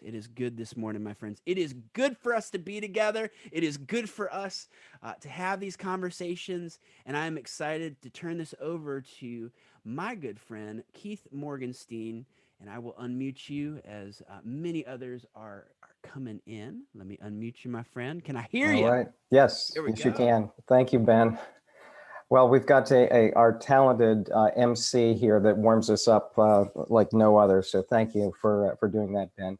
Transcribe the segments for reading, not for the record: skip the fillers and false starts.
It is good this morning, my friends. It is good for us to be together. It is good for us to have these conversations. And I am excited to turn this over to my good friend, Keith Morgenstein. And I will unmute you as many others are coming in. Let me unmute you, my friend. Can I hear All you? right. Yes, There we yes, you go. can. Thank you, Ben. Well, we've got our talented MC here that warms us up like no other. So thank you for doing that, Ben.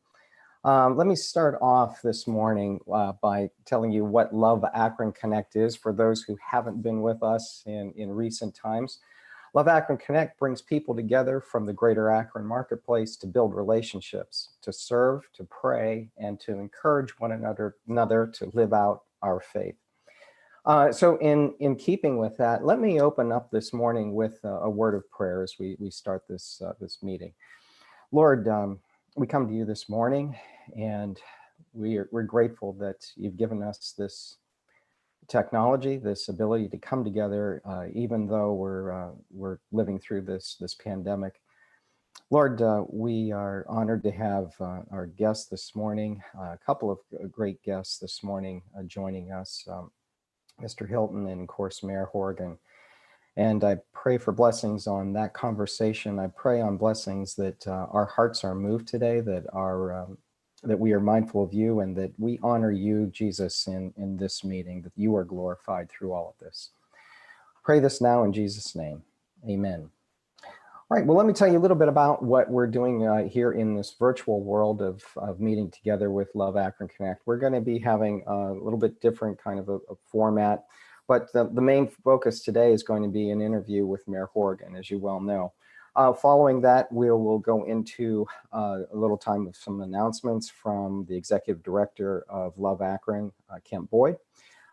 Let me start off this morning by telling you what Love Akron Connect is for those who haven't been with us in recent times. Love Akron Connect brings people together from the greater Akron marketplace to build relationships, to serve, to pray, and to encourage one another to live out our faith. So in keeping with that, let me open up this morning with a word of prayer as we start this meeting. Lord, we come to you this morning, and we're grateful that you've given us this technology, this ability to come together, even though we're living through this pandemic. Lord, we are honored to have our guests this morning, a couple of great guests this morning joining us. Mr. Hilton and, of course, Mayor Horrigan. And I pray for blessings on that conversation. I pray on blessings that our hearts are moved today, that we are mindful of you, and that we honor you, Jesus, in this meeting, that you are glorified through all of this. Pray this now in Jesus' name. Amen. All right, well, let me tell you a little bit about what we're doing here in this virtual world of meeting together with Love Akron Connect. We're going to be having a little bit different kind of a format, but the main focus today is going to be an interview with Mayor Horrigan, as you well know. Following that, we'll go into a little time of some announcements from the Executive Director of Love Akron, Kent Boyd,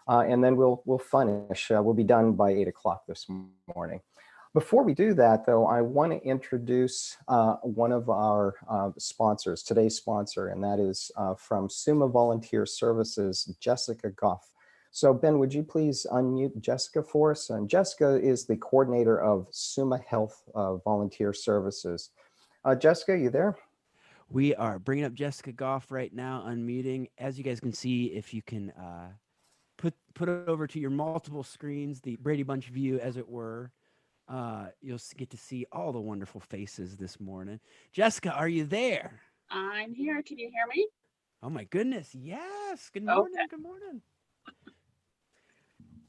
and then we'll finish. We'll be done by 8 o'clock this morning. Before we do that, though, I want to introduce one of our sponsors, today's sponsor, and that is from Summa Volunteer Services, Jessica Goff. So, Ben, would you please unmute Jessica for us? And Jessica is the coordinator of Summa Health Volunteer Services. Jessica, you there? We are bringing up Jessica Goff right now, unmuting. As you guys can see, if you can put it over to your multiple screens, the Brady Bunch view, as it were. You'll get to see all the wonderful faces this morning. Jessica, are you there? I'm here. Can you hear me? Oh my goodness. Yes. Good morning. Okay. Good morning.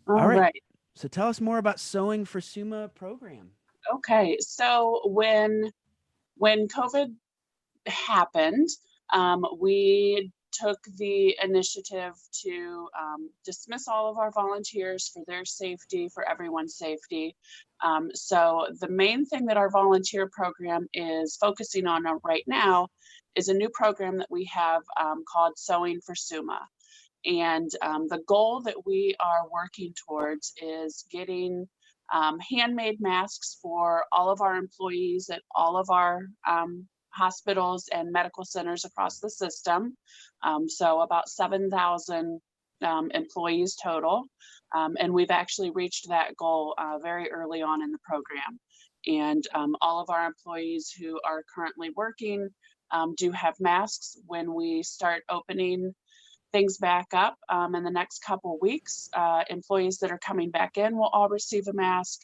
All right. So tell us more about Sewing for Summa program. Okay. So when COVID happened, we took the initiative to dismiss all of our volunteers for their safety, for everyone's safety. So the main thing that our volunteer program is focusing on right now is a new program that we have called Sewing for Summa. And the goal that we are working towards is getting handmade masks for all of our employees at all of our hospitals and medical centers across the system. So about 7,000 employees total. And we've actually reached that goal very early on in the program. And all of our employees who are currently working do have masks. When we start opening things back up in the next couple weeks, employees that are coming back in will all receive a mask.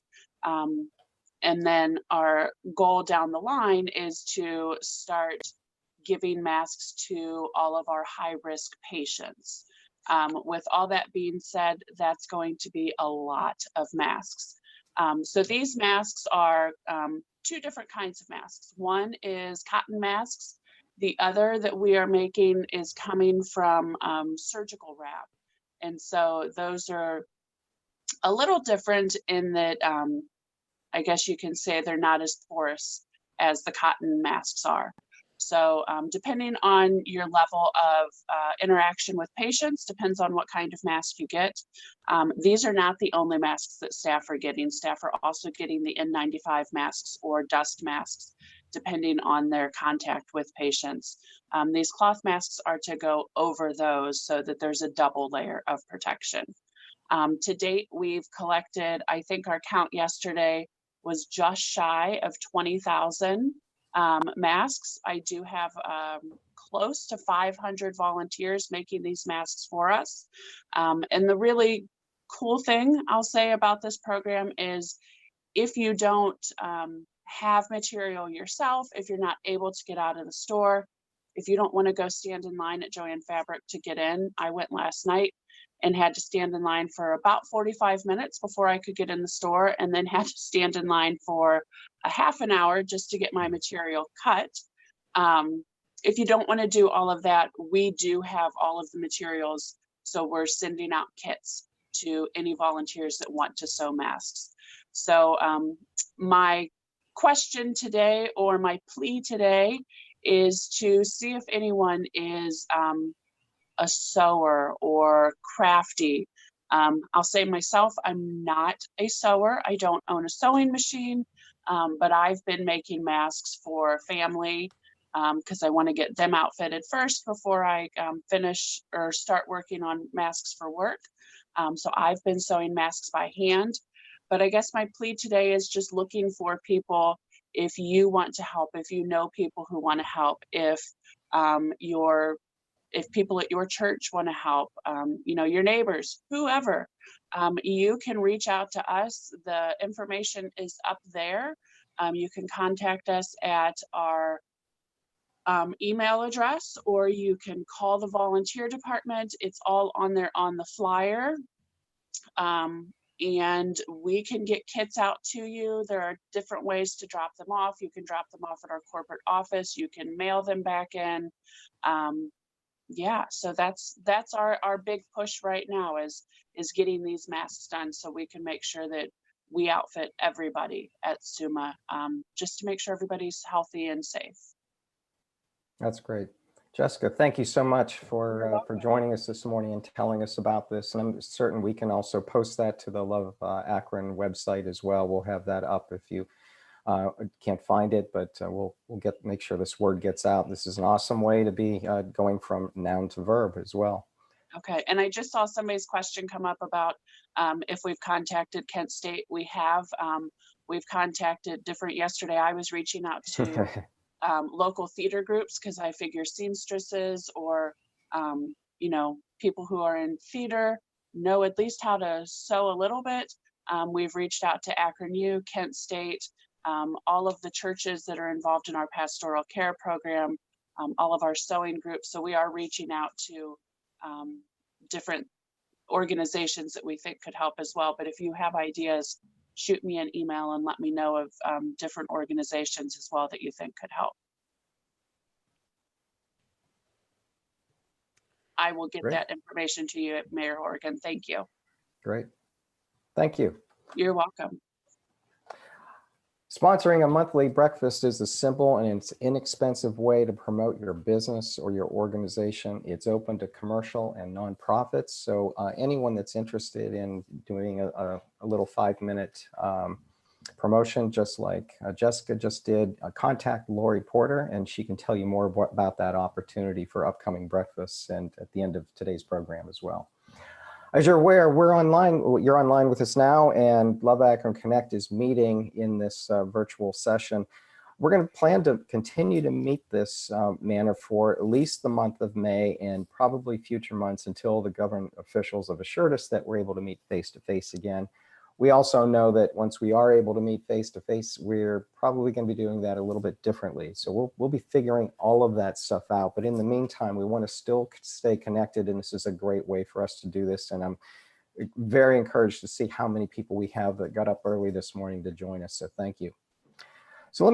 And then our goal down the line is to start giving masks to all of our high-risk patients. With all that being said, that's going to be a lot of masks. So these masks are two different kinds of masks. One is cotton masks. The other that we are making is coming from surgical wrap. And so those are a little different in that I guess you can say they're not as porous as the cotton masks are. So depending on your level of interaction with patients, depends on what kind of mask you get. These are not the only masks that staff are getting. Staff are also getting the N95 masks or dust masks, depending on their contact with patients. These cloth masks are to go over those so that there's a double layer of protection. To date, we've collected, I think our count yesterday was just shy of 20,000 masks. I do have close to 500 volunteers making these masks for us. And the really cool thing I'll say about this program is if you don't have material yourself, if you're not able to get out of the store, if you don't want to go stand in line at Joann Fabric to get in, I went last night and had to stand in line for about 45 minutes before I could get in the store, and then had to stand in line for a half an hour just to get my material cut. If you don't want to do all of that, we do have all of the materials. So we're sending out kits to any volunteers that want to sew masks. So my question today, or my plea today, is to see if anyone is a sewer or crafty. I'll say myself, I'm not a sewer. I don't own a sewing machine, but I've been making masks for family because I want to get them outfitted first before I finish or start working on masks for work. So I've been sewing masks by hand. But I guess my plea today is just looking for people. If you want to help, if you know people who want to help, if people at your church want to help, your neighbors, whoever, you can reach out to us. The information is up there. You can contact us at our email address, or you can call the volunteer department. It's all on there on the flyer. And we can get kits out to you. There are different ways to drop them off. You can drop them off at our corporate office. You can mail them back in. Yeah, so that's our big push right now is getting these masks done so we can make sure that we outfit everybody at SUMA, just to make sure everybody's healthy and safe. That's great. Jessica, thank you so much for joining us this morning and telling us about this. And I'm certain we can also post that to the Love Akron website as well. We'll have that up if you can't find it, but we'll make sure this word gets out. This is an awesome way to be going from noun to verb as well. Okay, and I just saw somebody's question come up about if we've contacted Kent State. We have. We've contacted different. Yesterday, I was reaching out to local theater groups because I figure seamstresses or people who are in theater know at least how to sew a little bit. We've reached out to Akron U, Kent State, all of the churches that are involved in our pastoral care program, all of our sewing groups. So we are reaching out to different organizations that we think could help as well. But if you have ideas, shoot me an email and let me know of different organizations as well that you think could help. I will get that information to you at Mayor Horrigan. Thank you. Great. Thank you. You're welcome. Sponsoring a monthly breakfast is a simple and it's inexpensive way to promote your business or your organization. It's open to commercial and nonprofits. So anyone that's interested in doing a little 5-minute promotion, just like Jessica just did, contact Lori Porter and she can tell you more about that opportunity for upcoming breakfasts and at the end of today's program as well. As you're aware, we're online. You're online with us now, and Love Akron Connect is meeting in this virtual session. We're going to plan to continue to meet this manner for at least the month of May and probably future months until the government officials have assured us that we're able to meet face-to-face again. We also know that once we are able to meet face-to-face, we're probably going to be doing that a little bit differently. So we'll be figuring all of that stuff out. But in the meantime, we want to still stay connected, and this is a great way for us to do this. And I'm very encouraged to see how many people we have that got up early this morning to join us. So thank you. So let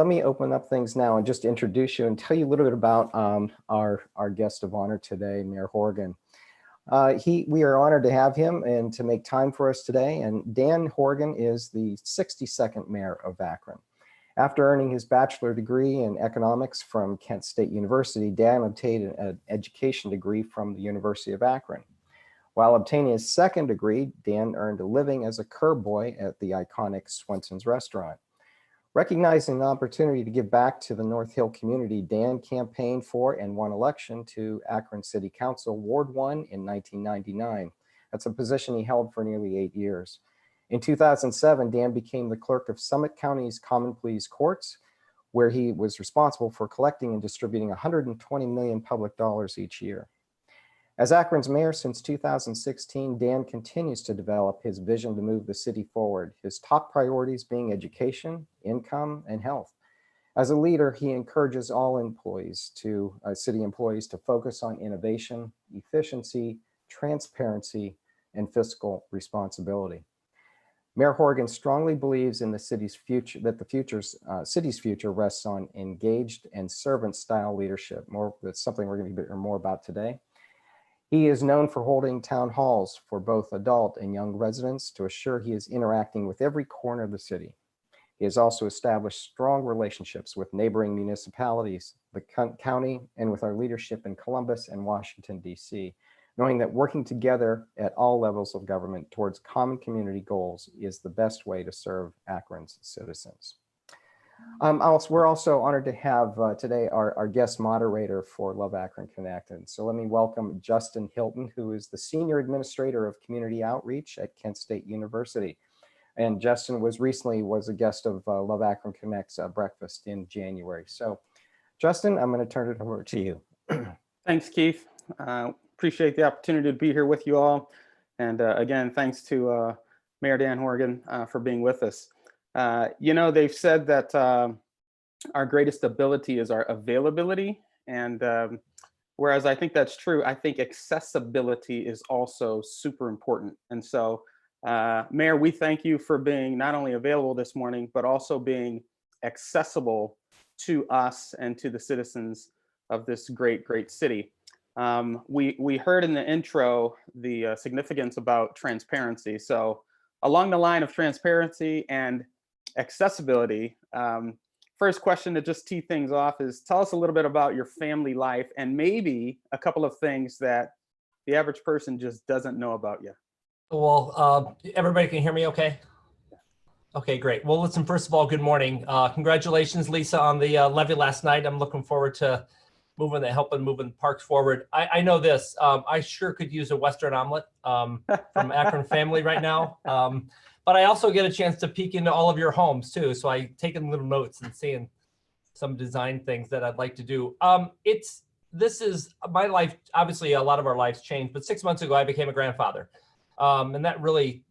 me open up things now and just introduce you and tell you a little bit about our guest of honor today, Mayor Horrigan. We are honored to have him and to make time for us today. And Dan Horrigan is the 62nd mayor of Akron. After earning his bachelor degree in economics from Kent State University, Dan obtained an education degree from the University of Akron. While obtaining his second degree, Dan earned a living as a curb boy at the iconic Swenson's restaurant. Recognizing the opportunity to give back to the North Hill community, Dan campaigned for and won election to Akron City Council, Ward 1 in 1999. That's a position he held for nearly 8 years. In 2007, Dan became the clerk of Summit County's Common Pleas Courts, where he was responsible for collecting and distributing 120 million public dollars each year. As Akron's mayor since 2016, Dan continues to develop his vision to move the city forward, his top priorities being education, income, and health. As a leader, he encourages all employees city employees to focus on innovation, efficiency, transparency, and fiscal responsibility. Mayor Horrigan strongly believes in the city's future, that the city's future rests on engaged and servant-style leadership. That's something we're going to hear more about today. He is known for holding town halls for both adult and young residents to assure he is interacting with every corner of the city. He has also established strong relationships with neighboring municipalities, the county, and with our leadership in Columbus and Washington, D.C., knowing that working together at all levels of government towards common community goals is the best way to serve Akron's citizens. We're also honored to have today our guest moderator for Love Akron Connected. So let me welcome Justin Hilton, who is the Senior Administrator of Community Outreach at Kent State University. And Justin was a guest of Love Akron Connect's breakfast in January. So Justin, I'm going to turn it over to you. Thanks, Keith. Appreciate the opportunity to be here with you all. And again, thanks to Mayor Dan Horrigan for being with us. They've said that our greatest ability is our availability. And whereas I think that's true, I think accessibility is also super important. And so, Mayor, we thank you for being not only available this morning, but also being accessible to us and to the citizens of this great, great city. We heard in the intro the significance about transparency. So along the line of transparency and accessibility, first question to just tee things off is tell us a little bit about your family life and maybe a couple of things that the average person just doesn't know about you. Well, everybody can hear me okay? Okay, great. Well, listen, first of all, good morning. Congratulations, Lisa, on the levy last night. I'm looking forward to helping moving parks forward. I know this, I sure could use a Western omelet from Akron family right now. But I also get a chance to peek into all of your homes too. So I taken little notes and seeing some design things that I'd like to do. This is my life. Obviously, a lot of our lives changed, but 6 months ago, I became a grandfather. And that really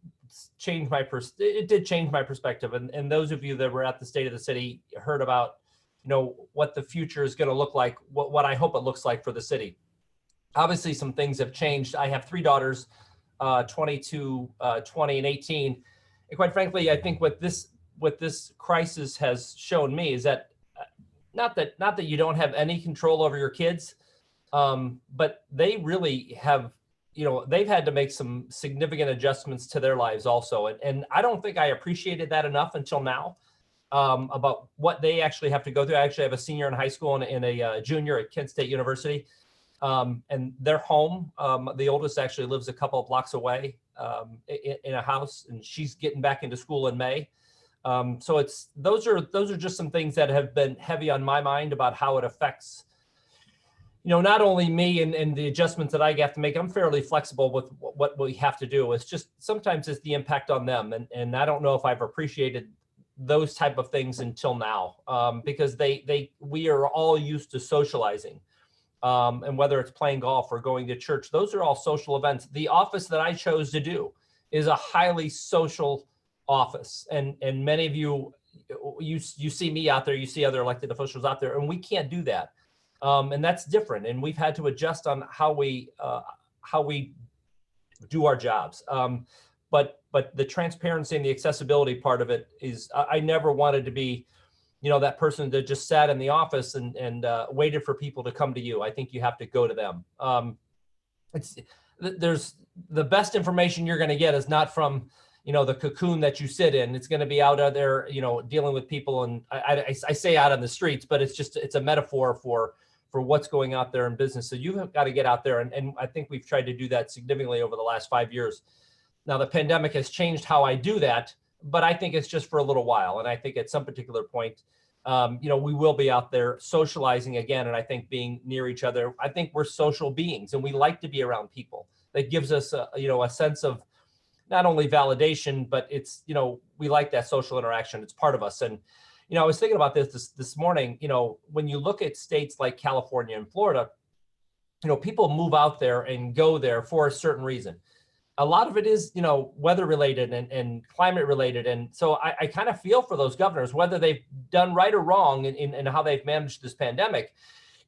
changed it did change my perspective. And those of you that were at the State of the City heard about, what the future is going to look like, what I hope it looks like for the city. Obviously, some things have changed. I have three daughters, 22, 20, and 18. And quite frankly, I think what this crisis has shown me is that not that you don't have any control over your kids, but they really have, they've had to make some significant adjustments to their lives also. And I don't think I appreciated that enough until now, about what they actually have to go through. I actually have a senior in high school and a junior at Kent State University. And they're home. The oldest actually lives a couple of blocks away in a house, and she's getting back into school in May. So those are just some things that have been heavy on my mind about how it affects, not only me and the adjustments that I have to make. I'm fairly flexible with what we have to do. It's just sometimes it's the impact on them, and I don't know if I've appreciated those type of things until now, because we are all used to socializing. And whether it's playing golf or going to church, those are all social events. The office that I chose to do is a highly social office. And many of you see me out there, you see other elected officials out there, and we can't do that. And that's different. And we've had to adjust on how we do our jobs. But the transparency and the accessibility part of it is, I never wanted to be that person that just sat in the office and waited for people to come to you. I think you have to go to them. There's the best information you're going to get is not from, the cocoon that you sit in. It's going to be out there, dealing with people. And I say out on the streets, but it's a metaphor for what's going out there in business. So you've got to get out there. And I think we've tried to do that significantly over the last 5 years. Now, the pandemic has changed how I do that, but I think it's just for a little while. And I think at some particular point, we will be out there socializing again. And I think being near each other, I think we're social beings and we like to be around people. That gives us a sense of not only validation, but it's, we like that social interaction. It's part of us. And, I was thinking about this morning. When you look at states like California and Florida, people move out there and go there for a certain reason. A lot of it is, weather related and climate related. And so I kind of feel for those governors, whether they've done right or wrong in how they've managed this pandemic.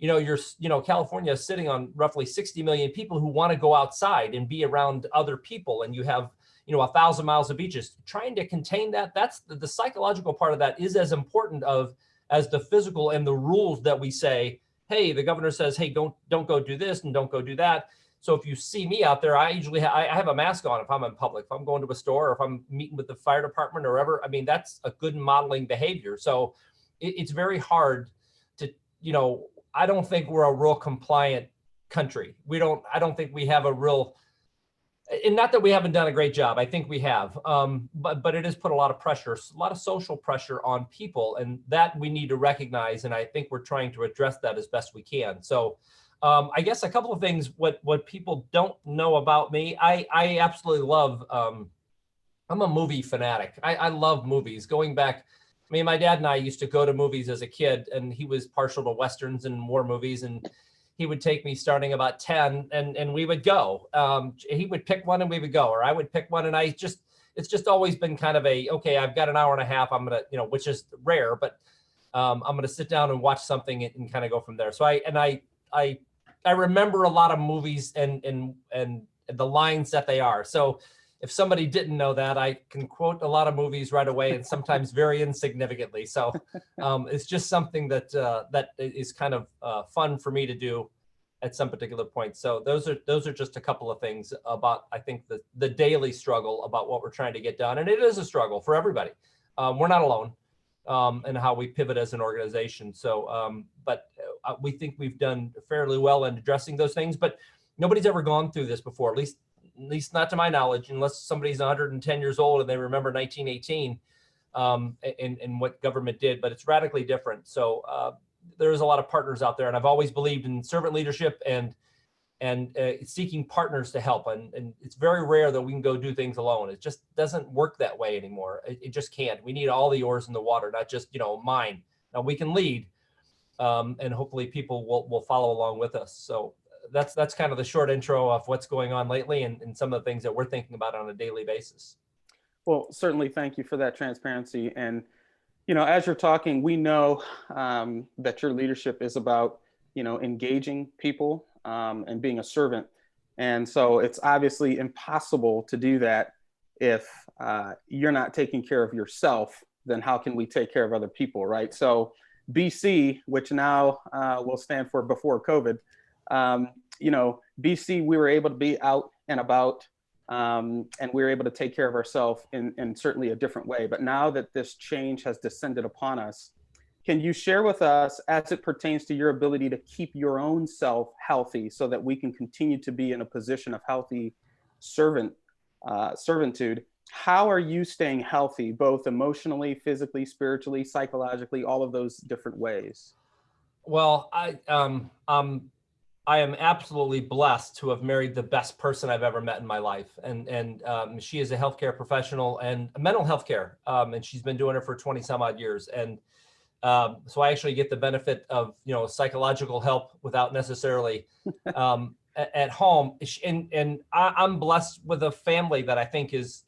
California is sitting on roughly 60 million people who want to go outside and be around other people. And you have, 1,000 miles of beaches. Trying to contain that, that's the psychological part of that is as important as the physical and the rules that we say, hey, the governor says, hey, don't go do this and don't go do that. So if you see me out there, I usually I have a mask on if I'm in public, if I'm going to a store or if I'm meeting with the fire department or whatever. I mean, that's a good modeling behavior. So it's very hard to, I don't think we're a real compliant country. I don't think we have a real, and not that we haven't done a great job. I think we have, but it has put a lot of pressure, a lot of social pressure on people, and that we need to recognize. And I think we're trying to address that as best we can. So I guess a couple of things, what people don't know about me, I absolutely love, I'm a movie fanatic. I love movies. Going back, my dad and I used to go to movies as a kid, and he was partial to Westerns and war movies, and he would take me starting about 10 and we would go. He would pick one and we would go, or I would pick one, and it's just always been kind of okay, I've got an hour and a half, I'm going to, which is rare, but I'm going to sit down and watch something and kind of go from there. So I remember a lot of movies and the lines that they are. So if somebody didn't know that, I can quote a lot of movies right away, and sometimes very insignificantly. So it's just something that is kind of fun for me to do at some particular point. So those are just a couple of things about, I think, the daily struggle about what we're trying to get done. And it is a struggle for everybody. We're not alone in how we pivot as an organization. So, but we think we've done fairly well in addressing those things, but nobody's ever gone through this before, at least not to my knowledge, unless somebody's 110 years old and they remember 1918 and what government did, but it's radically different. So there's a lot of partners out there, and I've always believed in servant leadership and seeking partners to help. And it's very rare that we can go do things alone. It just doesn't work that way anymore. It just can't. We need all the oars in the water, not just, mine. Now we can lead, and hopefully people will follow along with us. So that's kind of the short intro of what's going on lately and some of the things that we're thinking about on a daily basis. Well, certainly thank you for that transparency. And, as you're talking, we know that your leadership is about, engaging people and being a servant. And so it's obviously impossible to do that if you're not taking care of yourself. Then how can we take care of other people, right? So BC, which now will stand for before COVID, BC, we were able to be out and about, and we were able to take care of ourselves in certainly a different way. But now that this change has descended upon us, can you share with us, as it pertains to your ability to keep your own self healthy so that we can continue to be in a position of healthy servitude? How are you staying healthy, both emotionally, physically, spiritually, psychologically, all of those different ways? Well, I am absolutely blessed to have married the best person I've ever met in my life. And she is a healthcare professional and mental health care. And she's been doing it for 20 some odd years. And so I actually get the benefit of, psychological help without necessarily at home. And I'm blessed with a family that I think is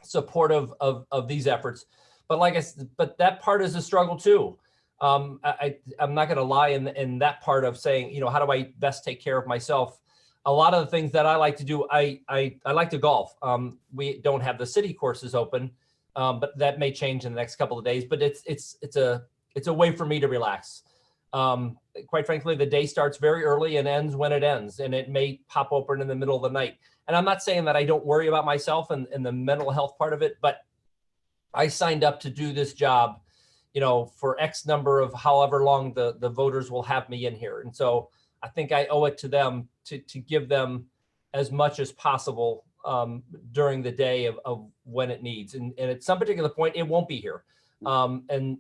supportive of these efforts. But like I said, but that part is a struggle too. I'm not going to lie in that part of saying, how do I best take care of myself? A lot of the things that I like to do, I like to golf. We don't have the city courses open, but that may change in the next couple of days. But it's a way for me to relax. Quite frankly, the day starts very early and ends when it ends, and it may pop open in the middle of the night. And I'm not saying that I don't worry about myself and the mental health part of it, but I signed up to do this job, for X number of however long the voters will have me in here. And so I think I owe it to them to give them as much as possible during the day of when it needs. And at some particular point, it won't be here. And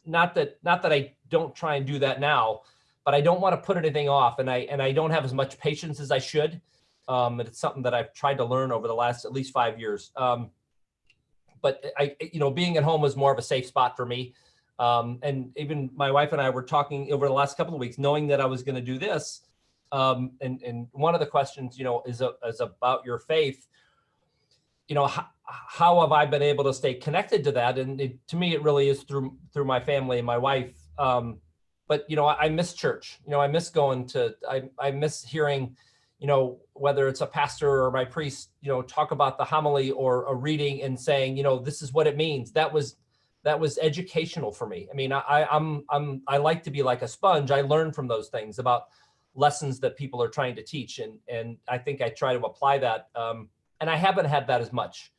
not that I don't try and do that now, but I don't want to put anything off. And I don't have as much patience as I should. And it's something that I've tried to learn over the last at least 5 years. But being at home was more of a safe spot for me. And even my wife and I were talking over the last couple of weeks, knowing that I was going to do this. And one of the questions, is about your faith. How have I been able to stay connected to that? And to me, it really is through my family and my wife. But I miss church. I miss going to. I miss hearing, whether it's a pastor or my priest, talk about the homily or a reading and saying, this is what it means. That was educational for me. I mean, I like to be like a sponge. I learn from those things about lessons that people are trying to teach, and I think I try to apply that. And I haven't had that as much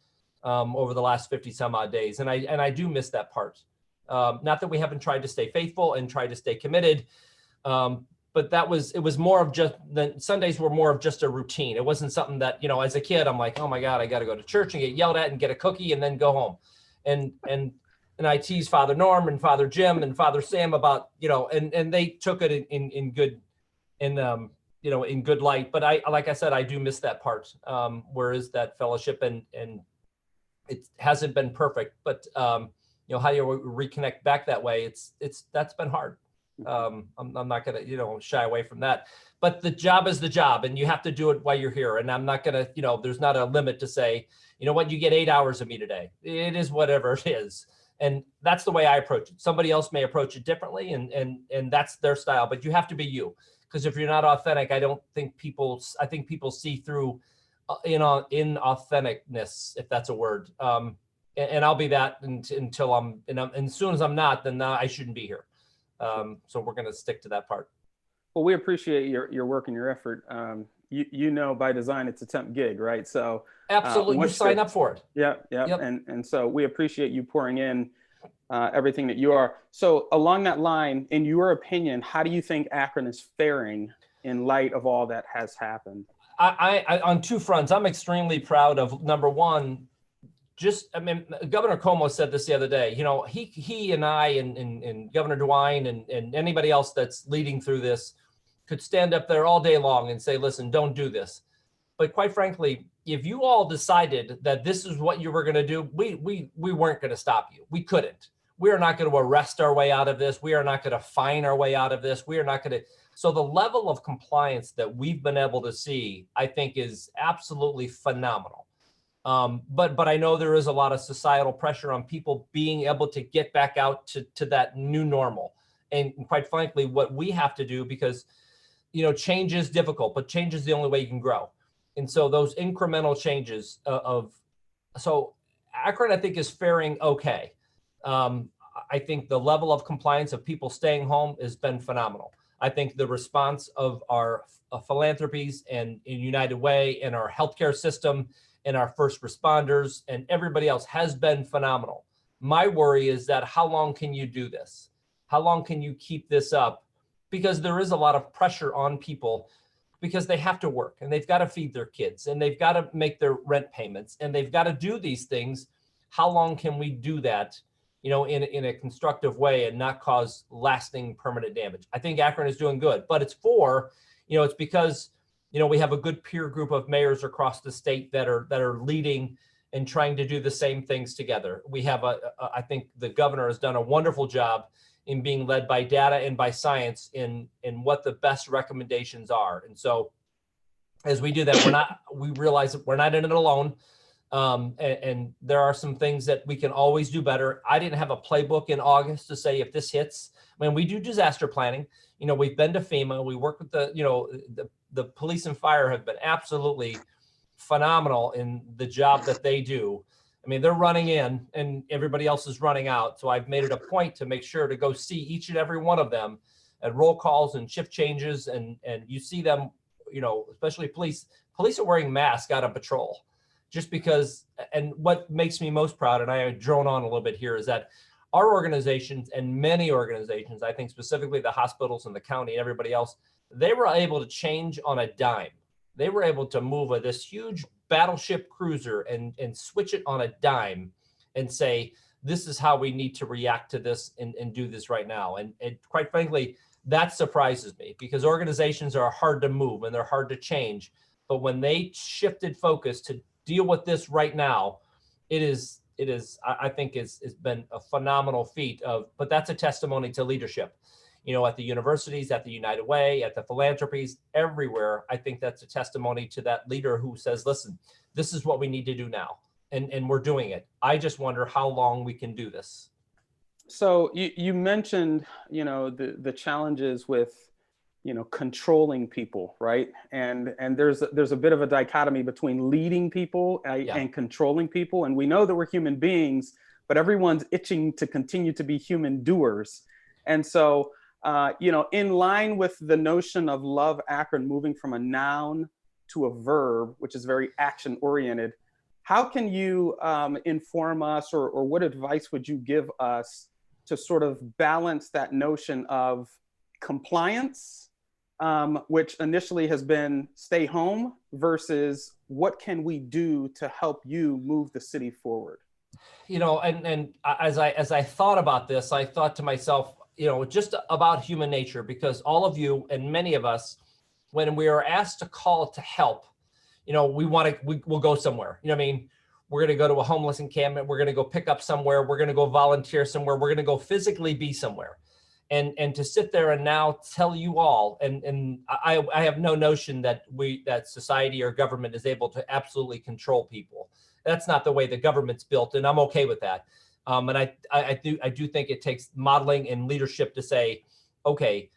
over the last 50 some odd days, and I do miss that part. Not that we haven't tried to stay faithful and try to stay committed, but it was more of just the Sundays were more of just a routine. It wasn't something that, as a kid, I'm like, oh my God, I got to go to church and get yelled at and get a cookie and then go home. And I tease Father Norm and Father Jim and Father Sam about, and they took it in good light. But like I said, I do miss that part. Where is that fellowship, and it hasn't been perfect, but how do you reconnect back that way? That's been hard. I'm not going to, shy away from that, but the job is the job, and you have to do it while you're here. And I'm not going to, there's not a limit to say, you get 8 hours of me today. It is whatever it is. And that's the way I approach it. Somebody else may approach it differently, and that's their style, but you have to be you. Because if you're not authentic, I think people see through inauthenticness, if that's a word. And I'll be that until and as soon as I'm not, then I shouldn't be here. So we're going to stick to that part. Well, we appreciate your work and your effort. By design, it's a temp gig, right? So absolutely, you sign up for it. Yeah. Yep. And so we appreciate you pouring in everything that you are. So along that line, in your opinion, how do you think Akron is faring in light of all that has happened? I on two fronts, I'm extremely proud of, number one, Governor Cuomo said this the other day. He and I and Governor DeWine and anybody else that's leading through this could stand up there all day long and say, listen, don't do this. But quite frankly, if you all decided that this is what you were going to do, we weren't going to stop you. We couldn't. We are not going to arrest our way out of this. We are not going to fine our way out of this. We are not going to. So the level of compliance that we've been able to see, I think, is absolutely phenomenal. But I know there is a lot of societal pressure on people being able to get back out to that new normal. And quite frankly, what we have to do, because, change is difficult, but change is the only way you can grow. And so those incremental changes so Akron, I think, is faring okay. I think the level of compliance of people staying home has been phenomenal. I think the response of our philanthropies and in United Way and our healthcare system and our first responders and everybody else has been phenomenal. My worry is that how long can you do this? How long can you keep this up? Because there is a lot of pressure on people because they have to work and they've got to feed their kids and they've got to make their rent payments and they've got to do these things. How long can we do that, in a constructive way and not cause lasting permanent damage? I think Akron is doing good, but it's because we have a good peer group of mayors across the state that are leading and trying to do the same things together. We have I think the governor has done a wonderful job in being led by data and by science in what the best recommendations are. And so as we do that, we realize that we're not in it alone. And there are some things that we can always do better. I didn't have a playbook in August to say if this hits. When we do disaster planning, we've been to FEMA, we work with the police and fire have been absolutely phenomenal in the job that they do. I mean, they're running in and everybody else is running out. So I've made it a point to make sure to go see each and every one of them at roll calls and shift changes. And you see them, especially police are wearing masks out on patrol just because. And what makes me most proud, and I drone on a little bit here, is that our organizations and many organizations, I think specifically the hospitals and the county and everybody else, they were able to change on a dime. They were able to move this huge battleship cruiser and switch it on a dime and say, this is how we need to react to this and do this right now. And quite frankly, that surprises me because organizations are hard to move and they're hard to change. But when they shifted focus to deal with this right now, it is I think it's been a phenomenal feat but that's a testimony to leadership, at the universities, at the United Way, at the philanthropies, everywhere. I think that's a testimony to that leader who says, listen, this is what we need to do now. And we're doing it. I just wonder how long we can do this. So you mentioned, the challenges with, controlling people, right? And there's a bit of a dichotomy between leading people and controlling people. And we know that we're human beings, but everyone's itching to continue to be human doers. And so, in line with the notion of Love Akron moving from a noun to a verb, which is very action oriented, how can you inform us, or what advice would you give us to sort of balance that notion of compliance, which initially has been stay home, versus what can we do to help you move the city forward? And as I thought about this, I thought to myself, just about human nature, because all of you and many of us, when we are asked to call to help, we'll go somewhere. We're going to go to a homeless encampment. We're going to go pick up somewhere. We're going to go volunteer somewhere. We're going to go physically be somewhere. And to sit there and now tell you all, and I have no notion that society or government is able to absolutely control people. That's not the way the government's built, and I'm okay with that. And I do think it takes modeling and leadership to say, okay,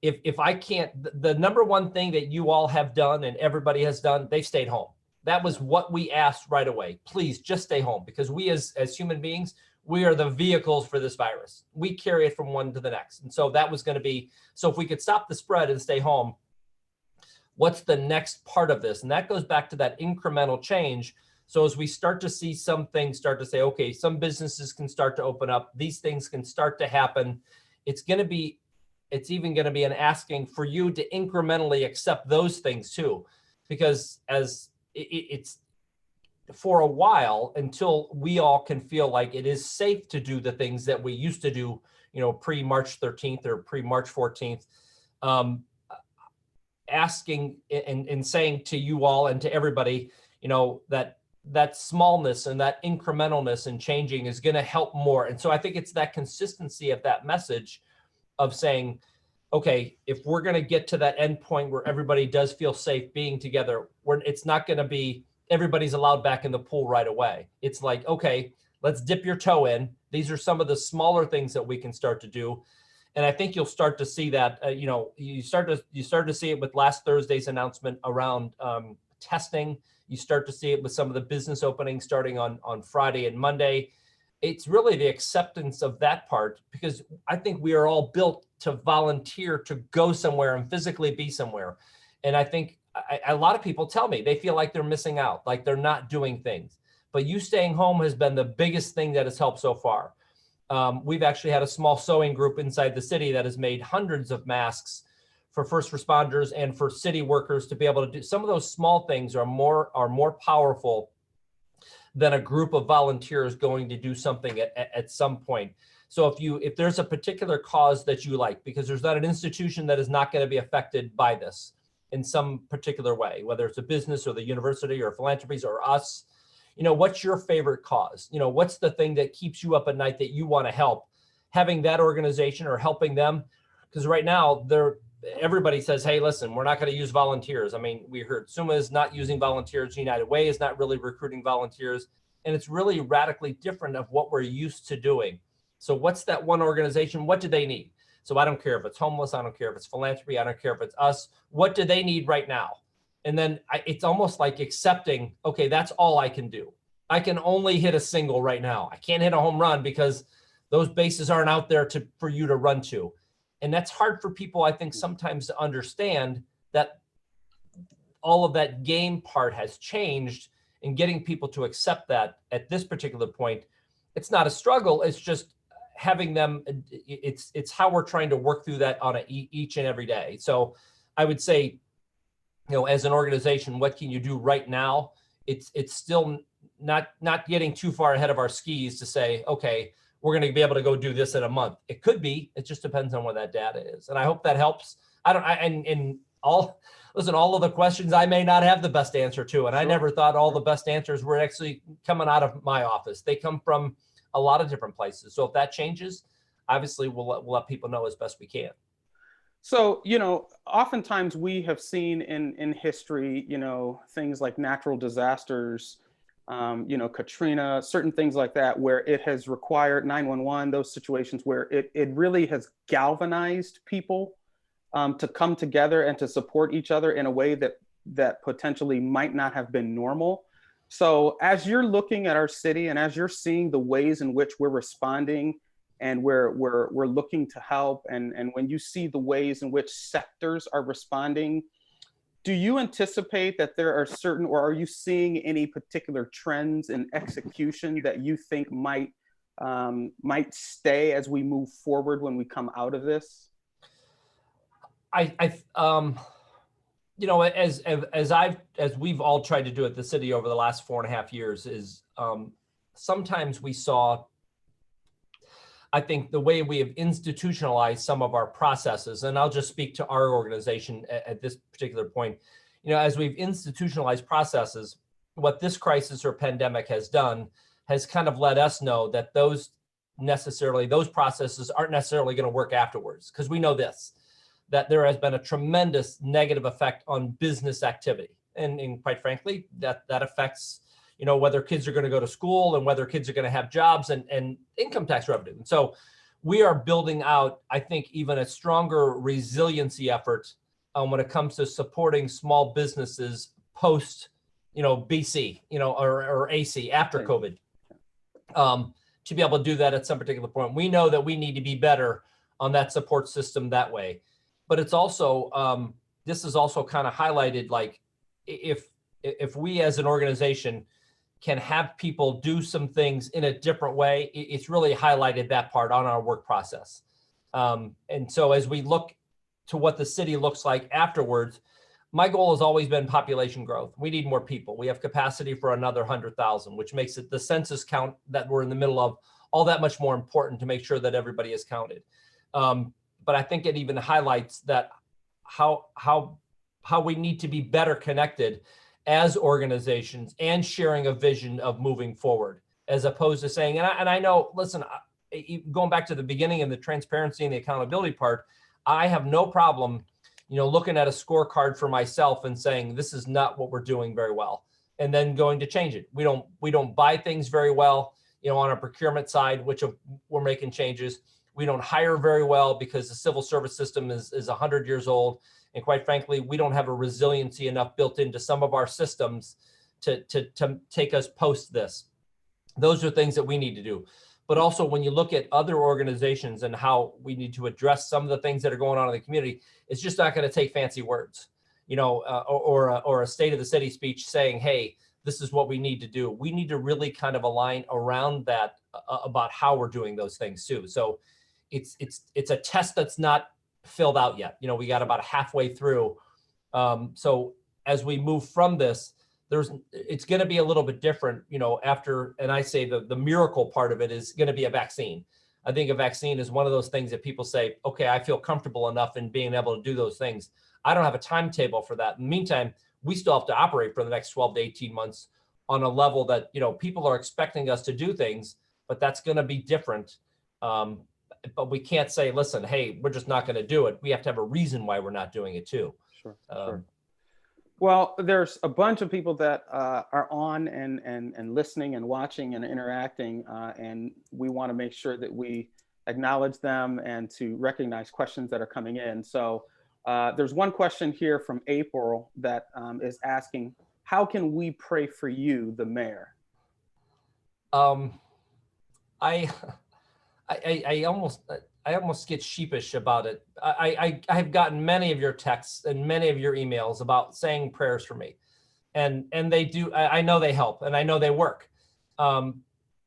if I can't, the number one thing that you all have done and everybody has done, they've stayed home. That was what we asked right away. Please just stay home, because we as human beings, we are the vehicles for this virus. We carry it from one to the next. And so that was going to be, so if we could stop the spread and stay home, what's the next part of this? And that goes back to that incremental change. So as we start to see some things start to say, okay, some businesses can start to open up, these things can start to happen. It's even going to be an asking for you to incrementally accept those things too, because as it's for a while, until we all can feel like it is safe to do the things that we used to do, pre-March 13th or pre-March 14th, asking and saying to you all and to everybody, that smallness and that incrementalness and changing is going to help more. And so I think it's that consistency of that message of saying, okay, if we're going to get to that end point where everybody does feel safe being together, it's not going to be everybody's allowed back in the pool right away. It's like, okay, let's dip your toe in. These are some of the smaller things that we can start to do. And I think you'll start to see that, you start to see it with last Thursday's announcement around testing. You start to see it with some of the business openings starting on Friday and Monday. It's really the acceptance of that part, because I think we are all built to volunteer, to go somewhere and physically be somewhere. And I think a lot of people tell me they feel like they're missing out, like they're not doing things. But you staying home has been the biggest thing that has helped so far. We've actually had a small sewing group inside the city that has made hundreds of masks for first responders and for city workers to be able to do. Some of those small things are more powerful than a group of volunteers going to do something at some point. So if there's a particular cause that you like, because there's not an institution that is not going to be affected by this in some particular way, whether it's a business or the university or philanthropies or us, what's your favorite cause? What's the thing that keeps you up at night that you want to help? Having that organization or helping them, because right now everybody says, hey, listen, we're not going to use volunteers. I mean, we heard SUMA is not using volunteers. United Way is not really recruiting volunteers. And it's really radically different of what we're used to doing. So what's that one organization? What do they need? So I don't care if it's homeless. I don't care if it's philanthropy. I don't care if it's us. What do they need right now? And then it's almost like accepting, okay, that's all I can do. I can only hit a single right now. I can't hit a home run because those bases aren't out there for you to run to. And that's hard for people, I think, sometimes to understand that all of that game part has changed, and getting people to accept that at this particular point, it's not a struggle. It's just having them, it's how we're trying to work through that on each and every day. So I would say, as an organization, what can you do right now? It's still not getting too far ahead of our skis to say, okay, we're going to be able to go do this in a month. It could be. It just depends on where that data is. And I hope that helps. listen, all of the questions I may not have the best answer to, and I never thought all the best answers were actually coming out of my office. They come from a lot of different places. So if that changes, obviously we'll let people know as best we can. So, oftentimes we have seen in history, things like natural disasters, Katrina, certain things like that, where it has required 911, those situations where it really has galvanized people to come together and to support each other in a way that potentially might not have been normal. So as you're looking at our city and as you're seeing the ways in which we're responding and we're looking to help, and when you see the ways in which sectors are responding, do you anticipate that there are certain, or are you seeing any particular trends in execution that you think might stay as we move forward when we come out of this? As we've all tried to do at the city over the last 4.5 years is sometimes we saw, I think, the way we have institutionalized some of our processes, and I'll just speak to our organization at this particular point. As we've institutionalized processes, what this crisis or pandemic has done has kind of let us know that those processes aren't necessarily going to work afterwards, because we know that there has been a tremendous negative effect on business activity. And quite frankly, that affects, whether kids are going to go to school and whether kids are going to have jobs and income tax revenue. And so we are building out, I think, even a stronger resiliency effort when it comes to supporting small businesses post, BC, or AC after COVID, to be able to do that at some particular point. We know that we need to be better on that support system that way. But it's also, this is also kind of highlighted, like if we as an organization can have people do some things in a different way, it's really highlighted that part on our work process. And so as we look to what the city looks like afterwards, my goal has always been population growth. We need more people. We have capacity for another 100,000, which makes it the census count that we're in the middle of all that much more important to make sure that everybody is counted. But I think it even highlights that how we need to be better connected as organizations and sharing a vision of moving forward, as opposed to saying, and I know, listen, going back to the beginning and the transparency and the accountability part, I have no problem, looking at a scorecard for myself and saying, this is not what we're doing very well, and then going to change it. We don't buy things very well, on our procurement side, which we're making changes. We don't hire very well because the civil service system is 100 years old. And quite frankly, we don't have a resiliency enough built into some of our systems to take us post this. Those are things that we need to do. But also when you look at other organizations and how we need to address some of the things that are going on in the community, it's just not going to take fancy words, or a state of the city speech saying, hey, this is what we need to do. We need to really kind of align around that about how we're doing those things too. So it's a test that's not filled out yet. We got about halfway through. So as we move from this, it's going to be a little bit different, after, and I say the miracle part of it is going to be a vaccine. I think a vaccine is one of those things that people say, okay, I feel comfortable enough in being able to do those things. I don't have a timetable for that. In the meantime, we still have to operate for the next 12 to 18 months on a level that, people are expecting us to do things, but that's going to be different. But we can't say, listen, hey, we're just not going to do it. We have to have a reason why we're not doing it too. Sure. Well, there's a bunch of people that are on and listening and watching and interacting, and we want to make sure that we acknowledge them and to recognize questions that are coming in. So there's one question here from April that is asking, how can we pray for you, the mayor? I almost get sheepish about it. I have gotten many of your texts and many of your emails about saying prayers for me, and they do. I know they help and I know they work.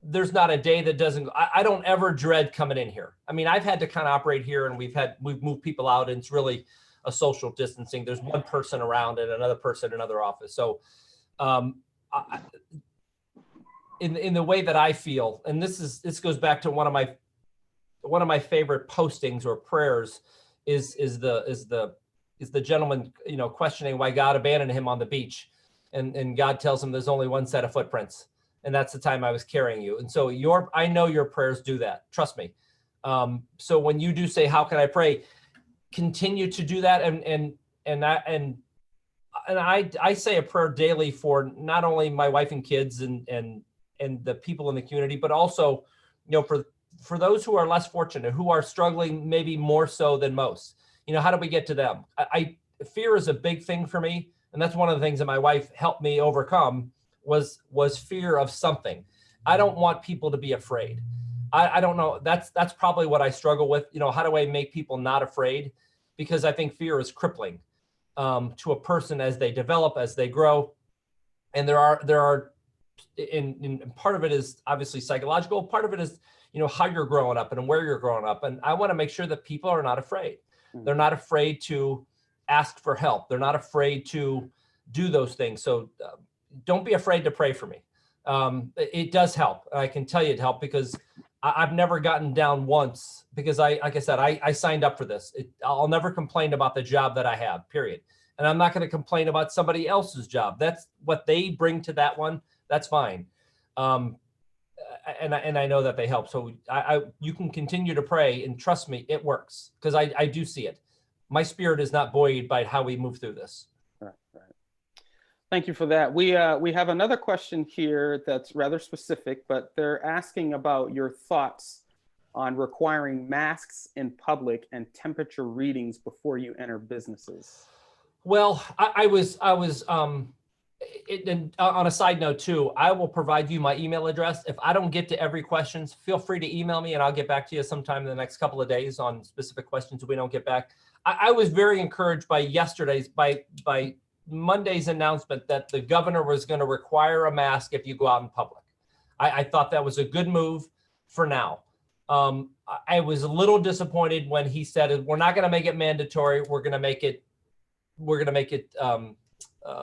There's not a day that doesn't. I don't ever dread coming in here. I mean, I've had to kind of operate here, and we've moved people out, and it's really a social distancing. There's one person around and another person in another office. So, in the way that I feel, and this goes back to one of my favorite postings or prayers is the is the gentleman, questioning why God abandoned him on the beach. And God tells him there's only one set of footprints. And that's the time I was carrying you. And so I know your prayers do that. Trust me. So when you do say, how can I pray? Continue to do that. And I say a prayer daily for not only my wife and kids and the people in the community, but also, for those who are less fortunate, who are struggling maybe more so than most. How do we get to them? Fear is a big thing for me. And that's one of the things that my wife helped me overcome was fear of something. I don't want people to be afraid. I don't know. That's probably what I struggle with. How do I make people not afraid? Because I think fear is crippling to a person as they develop, as they grow. And there are, in part of it is obviously psychological. Part of it is, how you're growing up and where you're growing up. And I want to make sure that people are not afraid. They're not afraid to ask for help. They're not afraid to do those things. So don't be afraid to pray for me. It does help. I can tell you it helped because I've never gotten down once because like I said, I signed up for this. I'll never complain about the job that I have, period. And I'm not going to complain about somebody else's job. That's what they bring to that one. That's fine. And I know that they help. So you can continue to pray and trust me, it works because I do see it. My spirit is not buoyed by how we move through this. Right. Thank you for that. We have another question here that's rather specific, but they're asking about your thoughts on requiring masks in public and temperature readings before you enter businesses. Well, and on a side note too, I will provide you my email address. If I don't get to every question, feel free to email me and I'll get back to you sometime in the next couple of days on specific questions we don't get back. I was very encouraged by by Monday's announcement that the governor was going to require a mask if you go out in public. I thought that was a good move for now. I was a little disappointed when he said, we're not going to make it mandatory. We're going to make it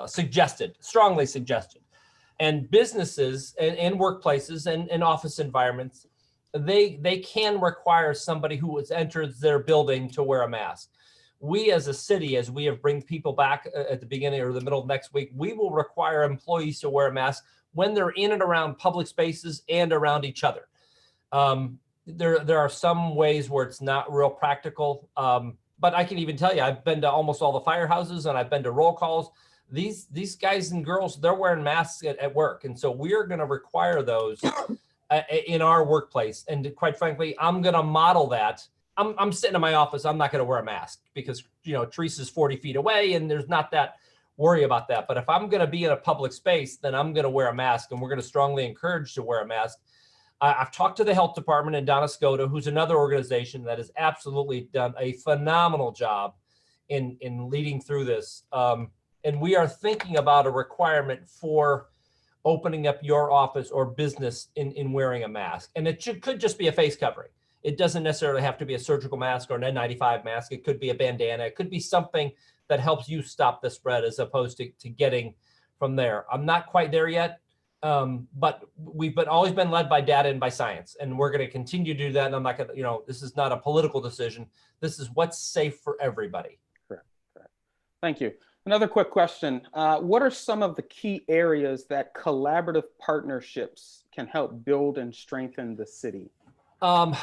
suggested, strongly suggested. And businesses and workplaces and office environments, they can require somebody who has entered their building to wear a mask. We as a city, as we have bring people back at the beginning or the middle of next week, we will require employees to wear a mask when they're in and around public spaces and around each other. There are some ways where it's not real practical, but I can even tell you, I've been to almost all the firehouses and I've been to roll calls. These guys and girls, they're wearing masks at work. And so we're going to require those in our workplace. And quite frankly, I'm going to model that. I'm sitting in my office. I'm not going to wear a mask because, Teresa's 40 feet away and there's not that worry about that. But if I'm going to be in a public space, then I'm going to wear a mask and we're going to strongly encourage to wear a mask. I've talked to the health department in Donascota, who's another organization that has absolutely done a phenomenal job in leading through this. And we are thinking about a requirement for opening up your office or business in wearing a mask. And it could just be a face covering. It doesn't necessarily have to be a surgical mask or an N95 mask. It could be a bandana. It could be something that helps you stop the spread as opposed to getting from there. I'm not quite there yet, but we've always been led by data and by science, and we're going to continue to do that. And I'm not going to, this is not a political decision. This is what's safe for everybody. Correct. Thank you. Another quick question. What are some of the key areas that collaborative partnerships can help build and strengthen the city?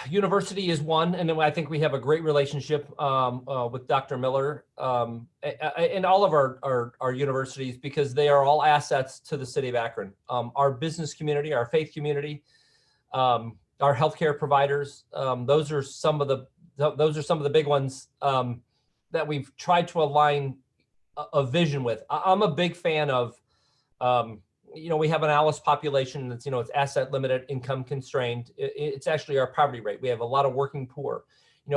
University is one, and I think we have a great relationship with Dr. Miller and all of our universities because they are all assets to the city of Akron. Our business community, our faith community, our healthcare providers. Those are some of the big ones that we've tried to align a vision with. I'm a big fan of. We have an ALICE population that's, it's asset limited, income constrained. It's actually our poverty rate. We have a lot of working poor.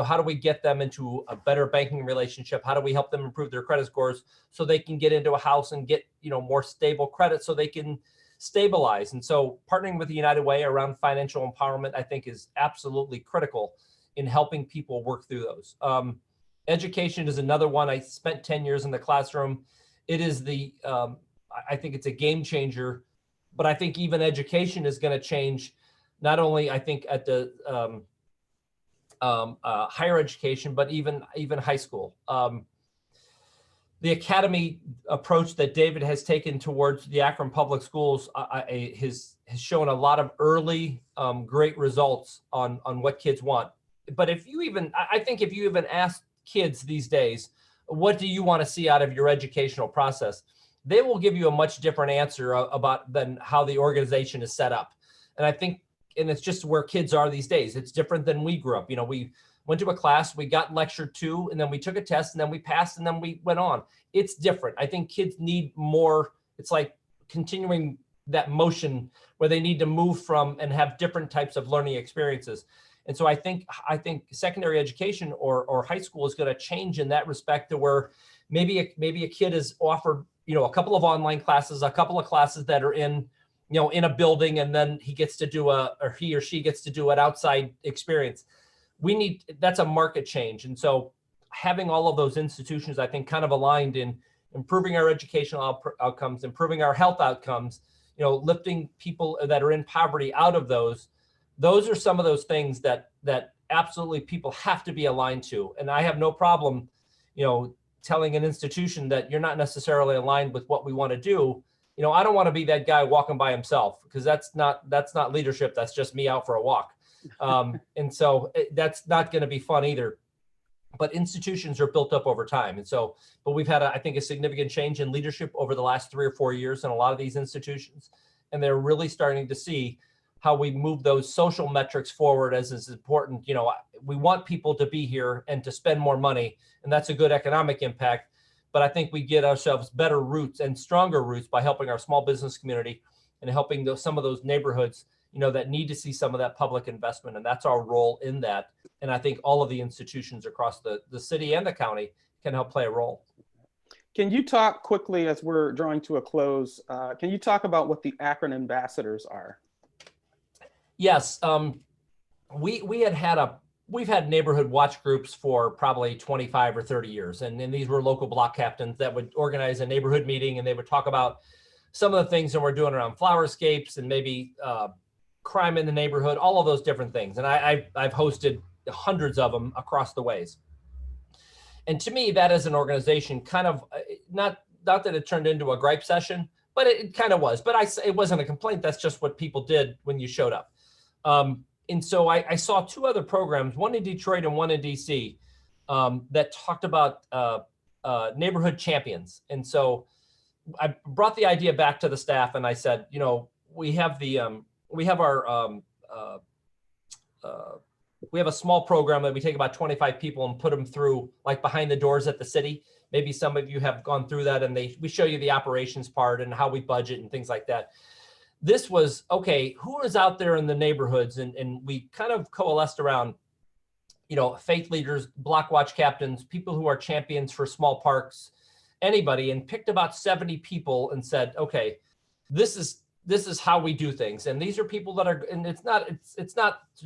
How do we get them into a better banking relationship? How do we help them improve their credit scores so they can get into a house and get, more stable credit so they can stabilize? And so partnering with the United Way around financial empowerment, I think is absolutely critical in helping people work through those. Education is another one. I spent 10 years in the classroom. It is I think it's a game changer, but I think even education is going to change, not only I think at the higher education, but even high school. the academy approach that David has taken towards the Akron Public Schools has shown a lot of early great results on what kids want. But I think if you even ask kids these days, what do you want to see out of your educational process? They will give you a much different answer than how the organization is set up. And I think, and it's just where kids are these days. It's different than we grew up. We went to a class, we got lectured to, and then we took a test, and then we passed, and then we went on. It's different. I think kids need more. It's like continuing that motion where they need to move from and have different types of learning experiences. And so I think secondary education or high school is going to change in that respect, to where maybe a kid is offered, a couple of online classes, a couple of classes that are in a building, and then he or she gets to do an outside experience. That's a market change. And so having all of those institutions, I think, kind of aligned in improving our educational outcomes, improving our health outcomes, lifting people that are in poverty out of those are some of those things that absolutely people have to be aligned to. And I have no problem, telling an institution that you're not necessarily aligned with what we want to do. I don't want to be that guy walking by himself, because that's not leadership. That's just me out for a walk. And so that's not going to be fun either. But institutions are built up over time. And so, but we've had, I think, a significant change in leadership over the last 3 or 4 years in a lot of these institutions. And they're really starting to see how we move those social metrics forward as is important. We want people to be here and to spend more money, and that's a good economic impact. But I think we get ourselves better roots and stronger roots by helping our small business community and helping some of those neighborhoods, that need to see some of that public investment. And that's our role in that. And I think all of the institutions across the city and the county can help play a role. Can you talk quickly, as we're drawing to a close, can you talk about what the Akron ambassadors are? Yes, we've had neighborhood watch groups for probably 25 or 30 years. And these were local block captains that would organize a neighborhood meeting, and they would talk about some of the things that we're doing around flowerscapes and maybe crime in the neighborhood, all of those different things. And I've hosted hundreds of them across the ways. And to me, that as an organization, kind of not that it turned into a gripe session, but it kind of was. But it wasn't a complaint. That's just what people did when you showed up. And so I saw 2 other programs, one in Detroit and one in DC, that talked about neighborhood champions. And so I brought the idea back to the staff, and I said, we have a small program that we take about 25 people and put them through, like behind the doors at the city. Maybe some of you have gone through that, and we show you the operations part and how we budget and things like that. This was, okay, who is out there in the neighborhoods? And we kind of coalesced around, faith leaders, block watch captains, people who are champions for small parks, anybody, and picked about 70 people and said, okay, this is how we do things. And these are people that are, and it's not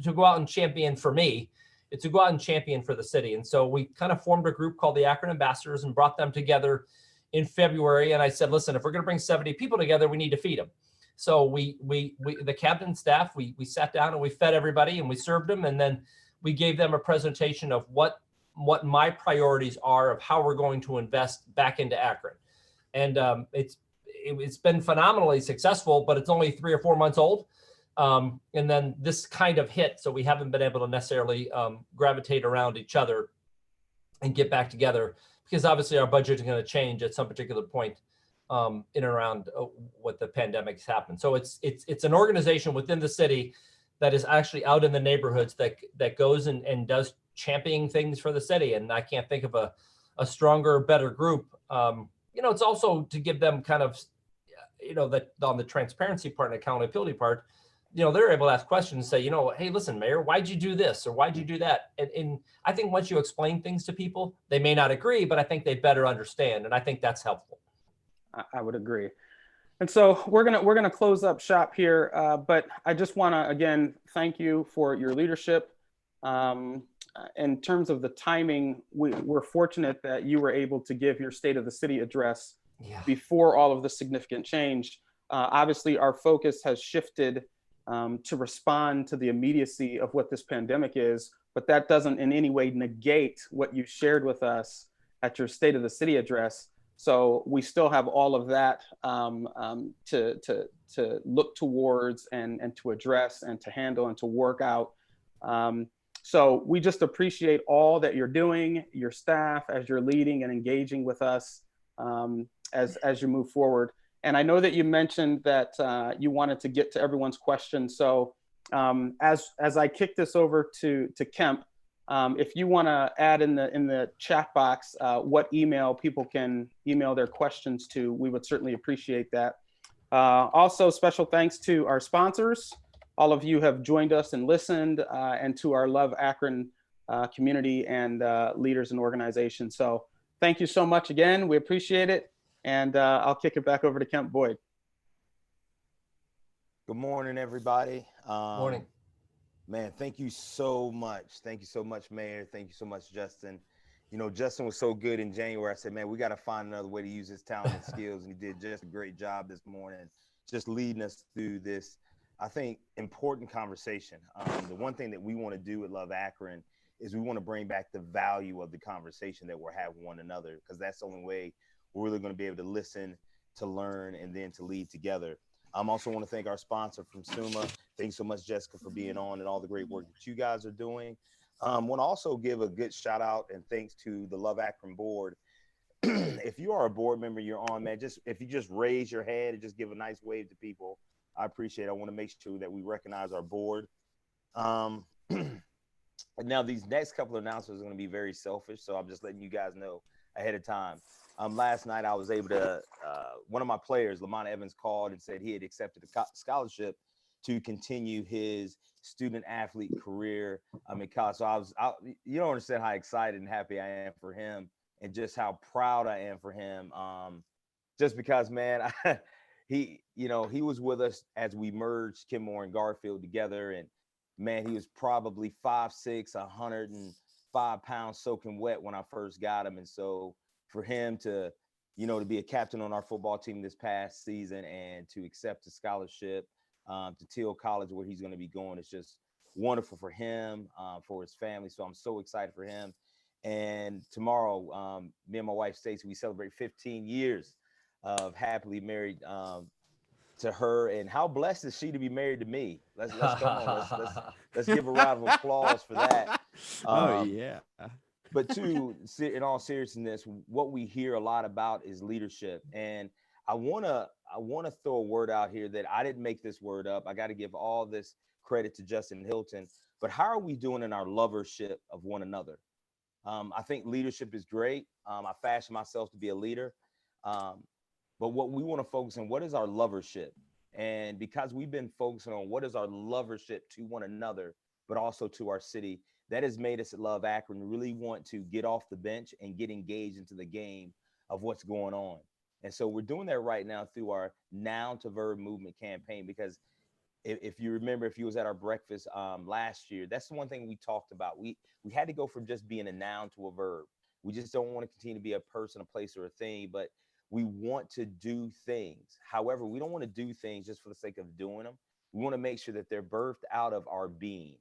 to go out and champion for me, it's to go out and champion for the city. And so we kind of formed a group called the Akron Ambassadors and brought them together in February. And I said, listen, if we're going to bring 70 people together, we need to feed them. So we the captain staff, we sat down and we fed everybody and we served them. And then we gave them a presentation of what my priorities are of how we're going to invest back into Akron. And it's been phenomenally successful, but it's only 3 or 4 months old. And then this kind of hit. So we haven't been able to necessarily gravitate around each other and get back together, because obviously our budget is going to change at some particular point in and around what the pandemic has happened. So it's an organization within the city that is actually out in the neighborhoods that goes and does championing things for the city. And I can't think of a stronger, better group. It's also to give them kind of, that on the transparency part and accountability part, they're able to ask questions and say, hey, listen, Mayor, why'd you do this? Or why'd you do that? And I think once you explain things to people, they may not agree, but I think they better understand. And I think that's helpful. I would agree. And so we're gonna close up shop here, but I just want to again thank you for your leadership. In terms of the timing, we're fortunate that you were able to give your State of the City address before all of the significant change. Obviously, our focus has shifted to respond to the immediacy of what this pandemic is, but that doesn't in any way negate what you shared with us at your State of the City address. So we still have all of that to look towards and to address and to handle and to work out. So we just appreciate all that you're doing, your staff, as you're leading and engaging with us as you move forward. And I know that you mentioned that you wanted to get to everyone's questions. So as I kick this over to Kemp, if you want to add in the chat box what email people can email their questions to, we would certainly appreciate that. Also, special thanks to our sponsors. All of you have joined us and listened, and to our Love Akron community and leaders and organizations. So thank you so much again. We appreciate it. And I'll kick it back over to Kemp Boyd. Good morning, everybody. Morning. Man, thank you so much. Thank you so much, Mayor. Thank you so much, Justin. You know, Justin was so good in January. I said, man, we got to find another way to use his talent and skills. And he did just a great job this morning, just leading us through this, I think, important conversation. The one thing that we want to do at Love Akron is we want to bring back the value of the conversation that we're having with one another, because that's the only way we're really going to be able to listen, to learn, and then to lead together. I also want to thank our sponsor from SUMA. Thanks so much, Jessica, for being on and all the great work that you guys are doing. Want to also give a good shout out and thanks to the Love Akron board. If you are a board member, you're on, man, if you just raise your hand and just give a nice wave to people, I appreciate it. I want to make sure that we recognize our board. Now, these next couple of announcements are going to be very selfish, so I'm just letting you guys know ahead of time. Last night, I was able to, one of my players, Lamont Evans, called and said he had accepted a scholarship to continue his student athlete career in college. So you don't understand how excited and happy I am for him, and just how proud I am for him. Just because, man, he was with us as we merged Kenmore and Garfield together, and man, he was probably 5'6", 105 pounds soaking wet when I first got him. And so for him to be a captain on our football team this past season and to accept a scholarship to Teal College, where he's going to be going, it's just wonderful for him, for his family. So I'm so excited for him. And tomorrow, me and my wife Stacey, we celebrate 15 years of happily married to her. And how blessed is she to be married to me? Let's come on, let's give a round of applause for that. Oh yeah. But in all seriousness, what we hear a lot about is leadership. And I wanna throw a word out here that I didn't make this word up. I got to give all this credit to Justin Hilton. But how are we doing in our lovership of one another? I think leadership is great. I fashioned myself to be a leader. But what we want to focus on, what is our lovership? And because we've been focusing on what is our lovership to one another, but also to our city, that has made us at Love Akron really want to get off the bench and get engaged into the game of what's going on. And so we're doing that right now through our Noun to Verb movement campaign, because if you remember, if you was at our breakfast last year, that's the one thing we talked about. We had to go from just being a noun to a verb. We just don't want to continue to be a person, a place, or a thing, but we want to do things. However, we don't want to do things just for the sake of doing them. We want to make sure that they're birthed out of our being.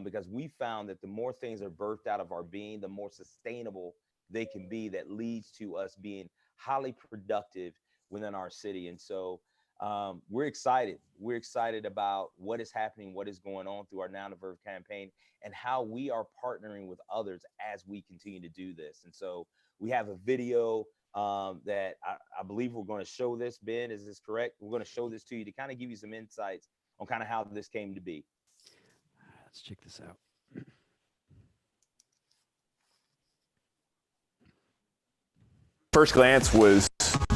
Because we found that the more things are birthed out of our being, the more sustainable they can be. That leads to us being highly productive within our city. And so we're excited. We're excited about what is happening, what is going on through our Noun to Verb campaign, and how we are partnering with others as we continue to do this. And so we have a video that I believe we're going to show this. Ben, is this correct? We're going to show this to you to kind of give you some insights on kind of how this came to be. Let's check this out. First glance was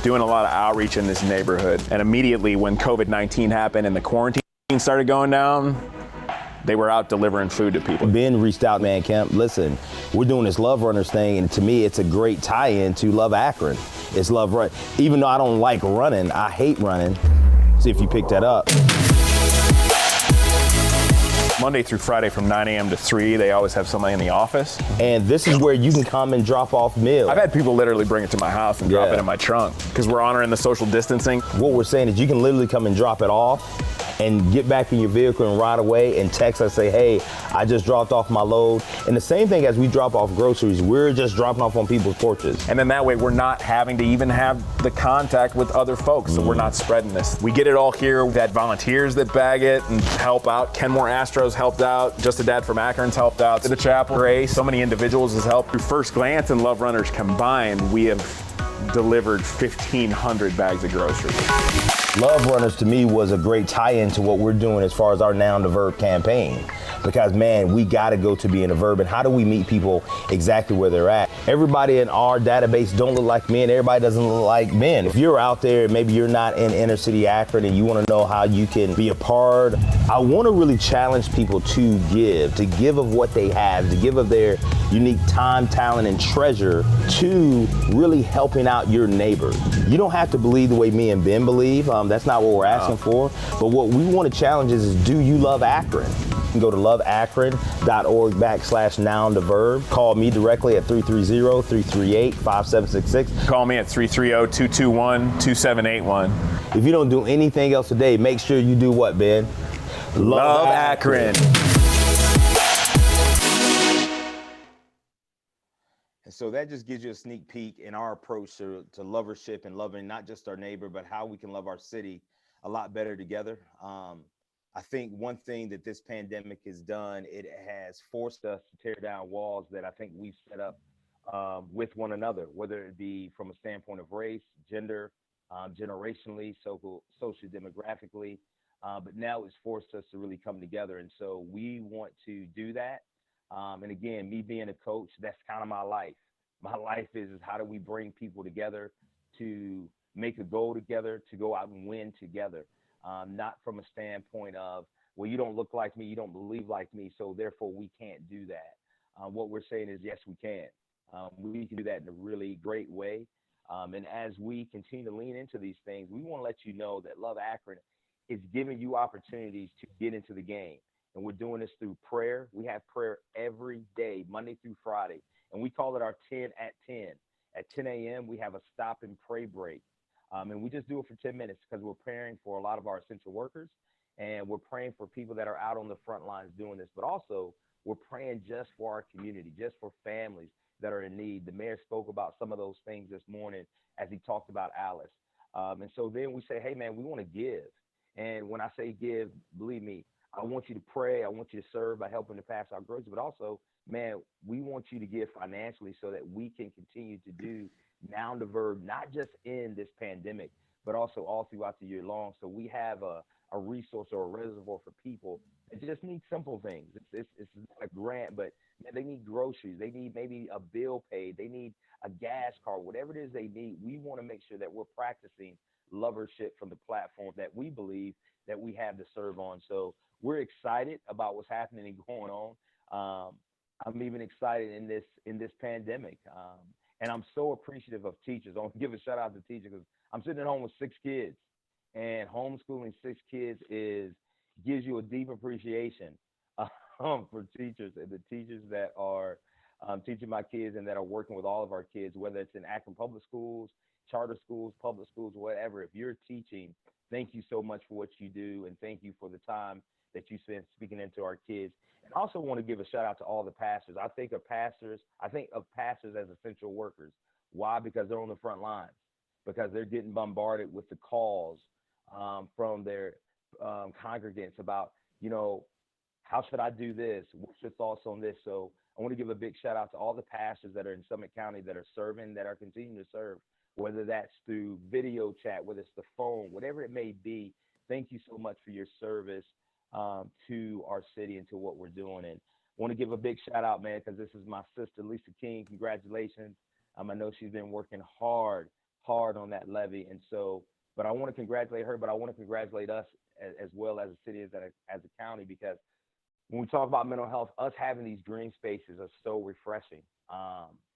doing a lot of outreach in this neighborhood. And immediately when COVID-19 happened and the quarantine started going down, they were out delivering food to people. Ben reached out, man, Kemp, listen, we're doing this Love Runners thing, and to me, it's a great tie-in to Love Akron. It's Love Run. Even though I don't like running, I hate running. See if you picked that up. Monday through Friday from 9 a.m. to 3, they always have somebody in the office. And this is where you can come and drop off meals. I've had people literally bring it to my house and drop it in my trunk because we're honoring the social distancing. What we're saying is you can literally come and drop it off and get back in your vehicle and ride away and text us, say, hey, I just dropped off my load. And the same thing as we drop off groceries, we're just dropping off on people's porches. And then that way we're not having to even have the contact with other folks, so we're not spreading this. We get it all here. We've had volunteers that bag it and help out. Kenmore Astros helped out. Just a Dad from Akron's helped out. To the Chapel, Grace, so many individuals has helped. Through First Glance and Love Runners combined, we have delivered 1,500 bags of groceries. Love Runners to me was a great tie-in to what we're doing as far as our Noun to Verb campaign. Because man, we gotta go to being a verb, and how do we meet people exactly where they're at? Everybody in our database don't look like men, everybody doesn't look like men. If you're out there, maybe you're not in inner city Akron and you wanna know how you can be a part, I wanna really challenge people to give of what they have, to give of their unique time, talent, and treasure to really helping out your neighbor. You don't have to believe the way me and Ben believe, that's not what we're asking for, but what we wanna challenge is do you love Akron? You can go to loveakron.org/noun to verb. Call me directly at 330-338-5766. Call me at 330-221-2781. If you don't do anything else today, make sure you do what, Ben? Love Akron. And so that just gives you a sneak peek in our approach to lovership and loving not just our neighbor, but how we can love our city a lot better together. I think one thing that this pandemic has done, it has forced us to tear down walls that I think we've set up with one another, whether it be from a standpoint of race, gender, generationally, socio-demographically, but now it's forced us to really come together. And so we want to do that. And again, me being a coach, that's kind of my life. My life is how do we bring people together to make a goal together, to go out and win together. Not from a standpoint of, well, you don't look like me, you don't believe like me, so therefore we can't do that. What we're saying is, yes, we can. We can do that in a really great way. And as we continue to lean into these things, we want to let you know that Love Akron is giving you opportunities to get into the game. And we're doing this through prayer. We have prayer every day, Monday through Friday. And we call it our 10 at 10. At 10 a.m., we have a stop and pray break. And we just do it for 10 minutes because we're praying for a lot of our essential workers, and we're praying for people that are out on the front lines doing this, but also we're praying just for our community, just for families that are in need. The mayor spoke about some of those things this morning as he talked about Alice. And so then we say, hey, man, we want to give. And when I say give, believe me, I want you to pray. I want you to serve by helping to pass our groceries, but also, man, we want you to give financially so that we can continue to do Noun to Verb, not just in this pandemic, but also all throughout the year long. So we have a resource or a reservoir for people that just need simple things. It's not a grant, but man, they need groceries. They need maybe a bill paid. They need a gas card, whatever it is they need. We want to make sure that we're practicing lovership from the platform that we believe that we have to serve on. So we're excited about what's happening and going on. I'm even excited in this pandemic. And I'm so appreciative of teachers. I want to give a shout out to teachers because I'm sitting at home with 6 kids, and homeschooling 6 kids gives you a deep appreciation for teachers and the teachers that are teaching my kids and that are working with all of our kids, whether it's in Akron public schools, charter schools, public schools, whatever. If you're teaching, thank you so much for what you do, and thank you for the time that you spend speaking into our kids. And I also want to give a shout out to all the pastors. I think of pastors as essential workers. Why? Because they're on the front lines, because they're getting bombarded with the calls from their congregants about, how should I do this? What's your thoughts on this? So I want to give a big shout out to all the pastors that are in Summit County that are serving, that are continuing to serve, whether that's through video chat, whether it's the phone, whatever it may be. Thank you so much for your service to our city and to what we're doing. And I want to give a big shout out, man, because this is my sister, Lisa King. Congratulations. I know she's been working hard on that levy. And so, but I want to congratulate her, but I want to congratulate us as well as a city, as a county, because when we talk about mental health, us having these green spaces are so refreshing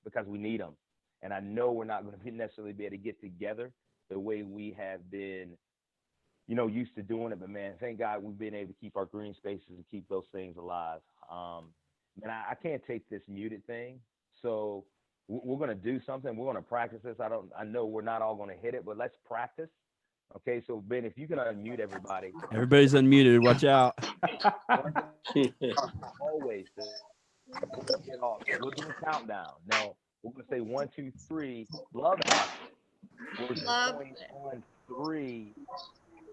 because we need them. And I know we're not going to necessarily be able to get together the way we have been, used to doing it. But man, thank God we've been able to keep our green spaces and keep those things alive. And I can't take this muted thing. So we're going to do something. We're going to practice this. I know we're not all going to hit it, but let's practice Okay, so Ben, if you can unmute everybody. Everybody's unmuted. Watch out. Always get off. We'll do a countdown. Now we're gonna say 1, 2, 3. Love Akron. We're Love going on 3.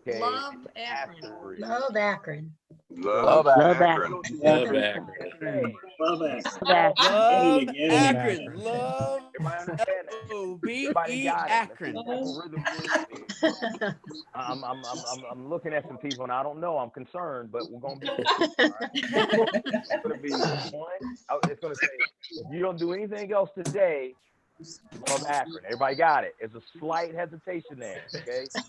Okay. Love Akron. After 3. Love Akron. Love Akron. Love Akron. Love it. Love again. Akron. Love Everybody understand that? Everybody O-B-E got it. Akron. Let's get the rhythm. I'm looking at some people and I don't know. I'm concerned, but we're gonna be. All right? It's gonna be 1. It's gonna say if you don't do anything else today, love Akron. Everybody got it. There's a slight hesitation there. Okay. So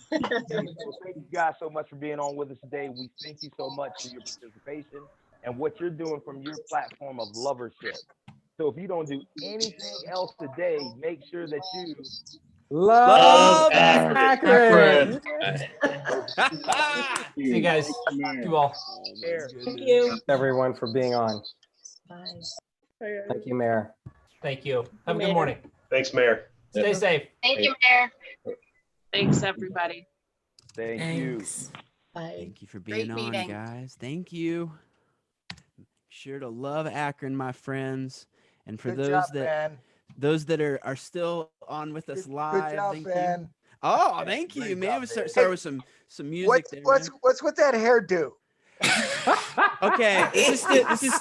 thank you guys so much for being on with us today. We thank you so much for your participation and what you're doing from your platform of lovership. So if you don't do anything else today, make sure that you Love Akron. Akron. See you guys. Thank you all. Thank you. Everyone for being on. Bye. Thank you, Mayor. Thank you. Have a good morning. Thanks, Mayor. Stay safe. Thank you, Mayor. Thanks, everybody. thank you. Thanks. Bye. Thank you for being Great on, meeting. guys. Thank you. Sure to love Akron, my friends. And for those that are still on with us live, Good job, thank Ben. you. Oh, thank you, Great man. job, Let's Ben. start with some music. there, man. What's with that hairdo? Okay, this is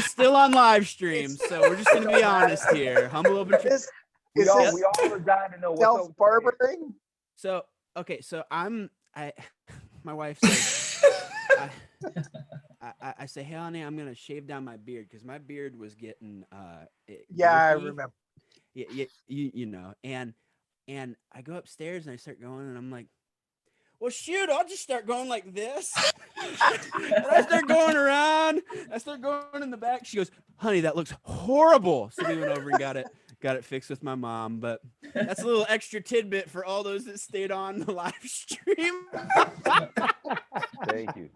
still on live stream, so we're just gonna be honest here. Humble open. Is We all this are dying to know what's up. self-barbering? So okay, so my wife says, I say, hey honey, I'm gonna shave down my beard because my beard was getting Yeah, I goofy. remember. Yeah, you know, and I go upstairs and I start going and I'm like, well, shoot, I'll just start going like this. And I start going around. I start going in the back. She goes, honey, that looks horrible. So we went over and got it fixed with my mom. But that's a little extra tidbit for all those that stayed on the live stream. Thank you.